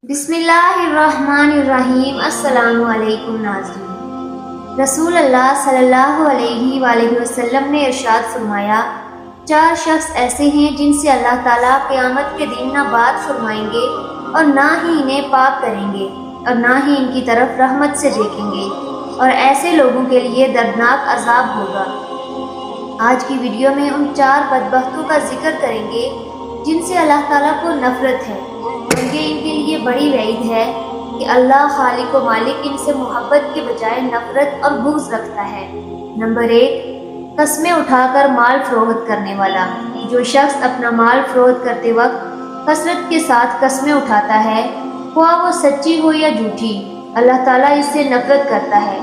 بسم اللہ الرحمن الرحیم۔ السلام علیکم ناظرین، رسول اللہ صلی اللہ علیہ وآلہ وسلم نے ارشاد فرمایا، 4 شخص ایسے ہیں جن سے اللہ تعالیٰ قیامت کے دن نہ بات فرمائیں گے اور نہ ہی انہیں پاک کریں گے اور نہ ہی ان کی طرف رحمت سے دیکھیں گے، اور ایسے لوگوں کے لیے دردناک عذاب ہوگا۔ آج کی ویڈیو میں ان 4 بدبختوں کا ذکر کریں گے جن سے اللہ تعالیٰ کو نفرت ہے، کیونکہ ان کے لیے بڑی وعید ہے کہ اللہ خالق و مالک ان سے محبت کے بجائے نفرت اور بغض رکھتا ہے۔ نمبر 1، قسمیں اٹھا کر مال فروخت کرنے والا۔ جو شخص اپنا مال فروخت کرتے وقت کثرت کے ساتھ قسمیں اٹھاتا ہے، خواہ وہ سچی ہو یا جھوٹی، اللہ تعالیٰ اس سے نفرت کرتا ہے۔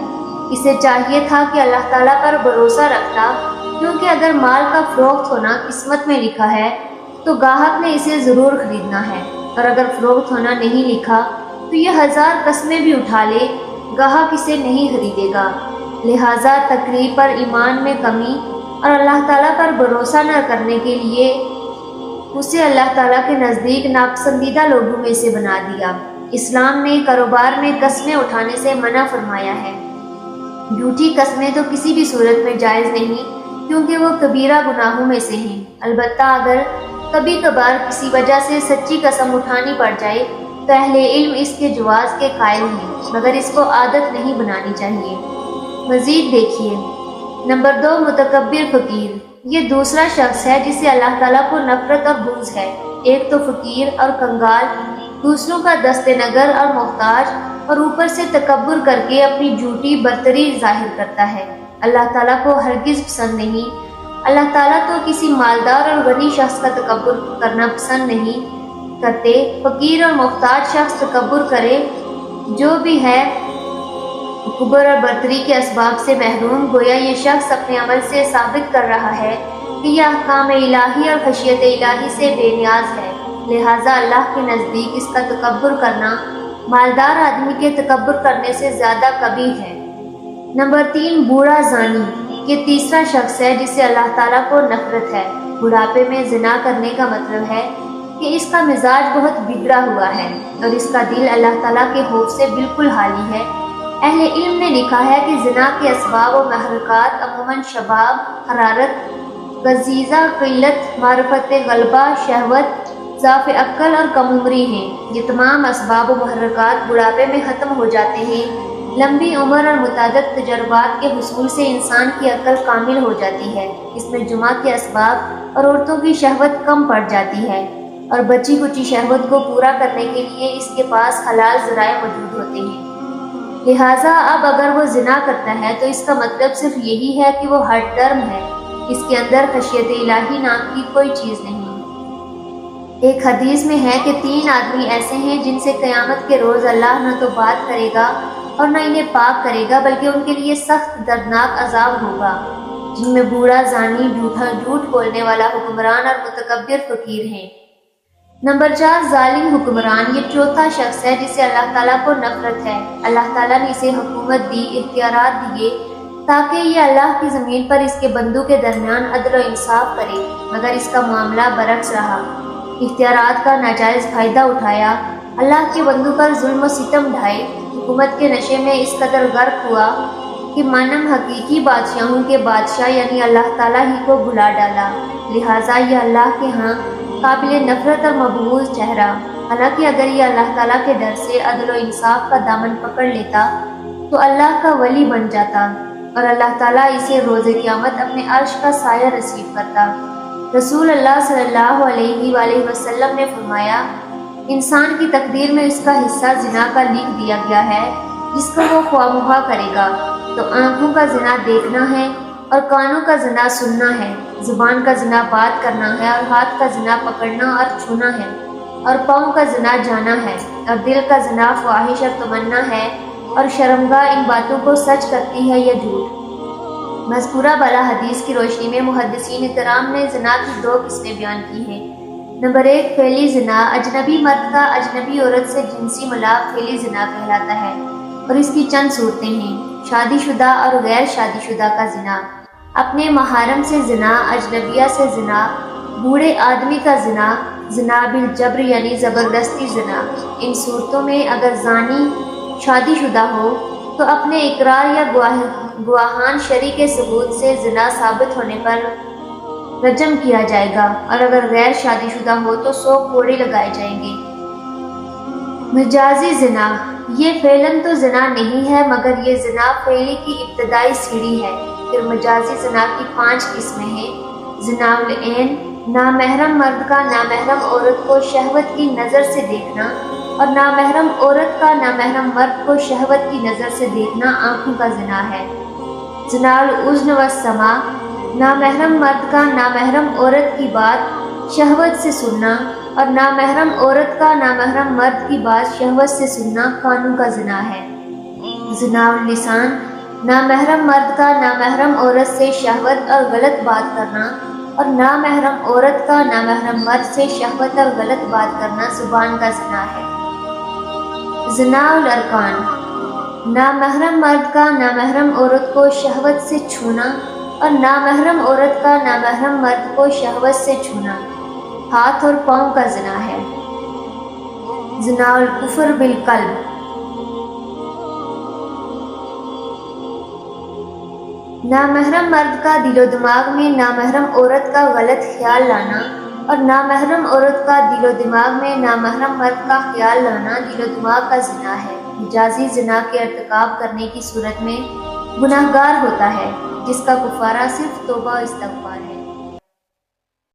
اسے چاہیے تھا کہ اللہ تعالیٰ پر بھروسہ رکھتا، کیونکہ اگر مال کا فروخت ہونا قسمت میں لکھا ہے تو گاہک نے اسے ضرور خریدنا ہے، اور اگر فروخت ہونا نہیں لکھا تو یہ 1000 قسمیں بھی اٹھا لے، گاہک اسے نہیں خریدے گا۔ لہٰذا تقریب پر ایمان میں کمی اور اللہ تعالیٰ پر بھروسہ نہ کرنے کے لیے اسے اللہ تعالیٰ کے نزدیک ناپسندیدہ لوگوں میں سے بنا دیا۔ اسلام نے کاروبار میں قسمیں اٹھانے سے منع فرمایا ہے۔ جھوٹی قسمیں تو کسی بھی صورت میں جائز نہیں، کیونکہ وہ کبیرہ گناہوں میں سے ہیں۔ البتہ اگر کبھی کبھار کسی وجہ سے سچی قسم اٹھانی پڑ جائے تو اہل علم اس کے جواز کے قائل ہیں، مگر اس کو عادت نہیں بنانی چاہیے۔ مزید دیکھیے۔ نمبر 2، متکبر فقیر۔ یہ دوسرا شخص ہے جسے اللہ تعالیٰ کو نفرت اور بغض ہے۔ ایک تو فقیر اور کنگال، دوسروں کا دست نگر اور محتاج، اور اوپر سے تکبر کر کے اپنی جھوٹی برتری ظاہر کرتا ہے۔ اللہ تعالیٰ کو ہرگز پسند نہیں۔ اللہ تعالیٰ تو کسی مالدار اور غنی شخص کا تکبر کرنا پسند نہیں کرتے۔ فقیر اور محتاج شخص تکبر کرے، جو بھی ہے کبر اور برتری کے اسباب سے محروم، گویا یہ شخص اپنے عمل سے ثابت کر رہا ہے کہ یہ احکام الہی اور خشیت الہی سے بے نیاز ہے۔ لہٰذا اللہ کے نزدیک اس کا تکبر کرنا مالدار آدمی کے تکبر کرنے سے زیادہ قبیح ہے۔ نمبر 3، بوڑھا زانی۔ یہ تیسرا شخص ہے جسے اللہ تعالیٰ کو نفرت ہے۔ بڑھاپے میں زنا کرنے کا مطلب ہے کہ اس کا مزاج بہت بگڑا ہوا ہے اور اس کا دل اللہ تعالیٰ کے خوف سے بالکل خالی ہے۔ اہل علم نے لکھا ہے کہ زنا کے اسباب و محرکات عموماً شباب، حرارت، غضیضہ، قلت معرفت، غلبہ، شہوت، ضعف عقل اور کم عمری ہیں۔ یہ تمام اسباب و محرکات بڑھاپے میں ختم ہو جاتے ہیں۔ لمبی عمر اور متعدد تجربات کے حصول سے انسان کی عقل کامل ہو جاتی ہے، اس میں جمع کے اسباب اور عورتوں کی شہوت کم پڑ جاتی ہے، اور بچی کچی شہوت کو پورا کرنے کے لیے اس کے پاس حلال ذرائع موجود ہوتے ہیں۔ لہٰذا اب اگر وہ زنا کرتا ہے تو اس کا مطلب صرف یہی ہے کہ وہ ہٹ ڈرم ہے، اس کے اندر خشیت الہی نام کی کوئی چیز نہیں۔ ایک حدیث میں ہے کہ 3 آدمی ایسے ہیں جن سے قیامت کے روز اللہ نہ تو بات کرے گا اور نہ انہیں پاک کرے گا، بلکہ ان کے لیے سخت دردناک عذاب ہوگا، جن میں بوڑھا زانی، جھوٹ بولنے والا حکمران اور متکبر فقیر ہیں۔ نمبر 4، ظالم حکمران۔ یہ چوتھا شخص ہے جسے اللہ تعالیٰ کو نفرت ہے۔ اللہ تعالیٰ نے اسے حکومت دی، اختیارات دیے تاکہ یہ اللہ کی زمین پر اس کے بندوں کے درمیان عدل و انصاف کرے، مگر اس کا معاملہ برعکس رہا۔ اختیارات کا ناجائز فائدہ اٹھایا، اللہ کے بندوں پر ظلم و ستم ڈھائے، حکومت کے نشے میں اس قدر غرق ہوا کہ مانم حقیقی بادشاہوں کے بادشاہ یعنی اللہ تعالیٰ ہی کو بھلا ڈالا۔ لہٰذا یہ اللہ کے ہاں قابل نفرت اور مبغوض ٹھہرا۔ حالانکہ اگر یہ اللہ تعالیٰ کے ڈر سے عدل و انصاف کا دامن پکڑ لیتا تو اللہ کا ولی بن جاتا، اور اللہ تعالیٰ اسے روز قیامت اپنے عرش کا سایہ نصیب کرتا۔ رسول اللہ صلی اللہ علیہ وآلہ وسلم نے فرمایا، انسان کی تقدیر میں اس کا حصہ زنا کا لکھ دیا گیا ہے، جس کو وہ خواہ مخواہ کرے گا۔ تو آنکھوں کا زنا دیکھنا ہے اور کانوں کا زنا سننا ہے، زبان کا زنا بات کرنا ہے اور ہاتھ کا زنا پکڑنا اور چھونا ہے، اور پاؤں کا زنا جانا ہے، اور دل کا زنا خواہش اور تمنا ہے، اور شرمگاہ ان باتوں کو سچ کرتی ہے یا جھوٹ۔ مذکورہ بالا حدیث کی روشنی میں محدثین کرام نے زنا کی 2 قسمیں بیان کی ہیں۔ نمبر 1، فعلی زنا۔ اجنبی مرد کا اجنبی عورت سے جنسی ملاپ فعلی زنا کہلاتا ہے، اور اس کی چند صورتیں ہیں: شادی شدہ اور غیر شادی شدہ کا زنا، اپنے محارم سے زنا، اجنبیہ سے زنا، بوڑھے آدمی کا زنا، زنا بالجبر یعنی زبردستی زنا۔ ان صورتوں میں اگر زانی شادی شدہ ہو تو اپنے اقرار یا گواہان شرعی کے ثبوت سے زنا ثابت ہونے پر رجم کیا جائے گا، اور اگر غیر شادی شدہ ہو تو 100 کوڑے لگائے جائیں گے۔ مجازی زنا، یہ فعلاً تو زنا نہیں ہے مگر یہ زنا فعلی کی ابتدائی سیڑھی ہے۔ پھر مجازی زنا کی 5 قسمیں ہیں۔ زنا العین، نامحرم مرد کا نامحرم عورت کو شہوت کی نظر سے دیکھنا، اور نامحرم عورت کا نامحرم مرد کو شہوت کی نظر سے دیکھنا آنکھوں کا زنا ہے۔ زنا الاذن والسماع، نامحرم مرد کا نامحرم عورت کی بات شہوت سے سننا، اور نامحرم عورت کا نامحرم مرد کی بات شہوت سے سننا کانوں کا زنا ہے۔ زنا اللسان، نامحرم مرد کا نامحرم عورت سے شہوت اور غلط بات کرنا، اور نامحرم عورت کا نامحرم مرد سے شہوت اور غلط بات کرنا زبان کا زنا ہے۔ زنا الارکان، نامحرم مرد کا نامحرم عورت کو شہوت سے چھونا، اور نامحرم عورت کا نامحرم مرد کو شہوت سے چھونا ہاتھ اور پاؤں کا زنا ہے۔ زنا الکفر بالقلب، نامحرم مرد کا دل و دماغ میں نامحرم عورت کا غلط خیال لانا، اور نامحرم عورت کا دل و دماغ میں نامحرم مرد کا خیال لانا دل و دماغ کا زنا ہے۔ مجازی زنا کے ارتکاب کرنے کی صورت میں گناہگار ہوتا ہے، جس کا کفارہ صرف توبہ و استغفار ہے۔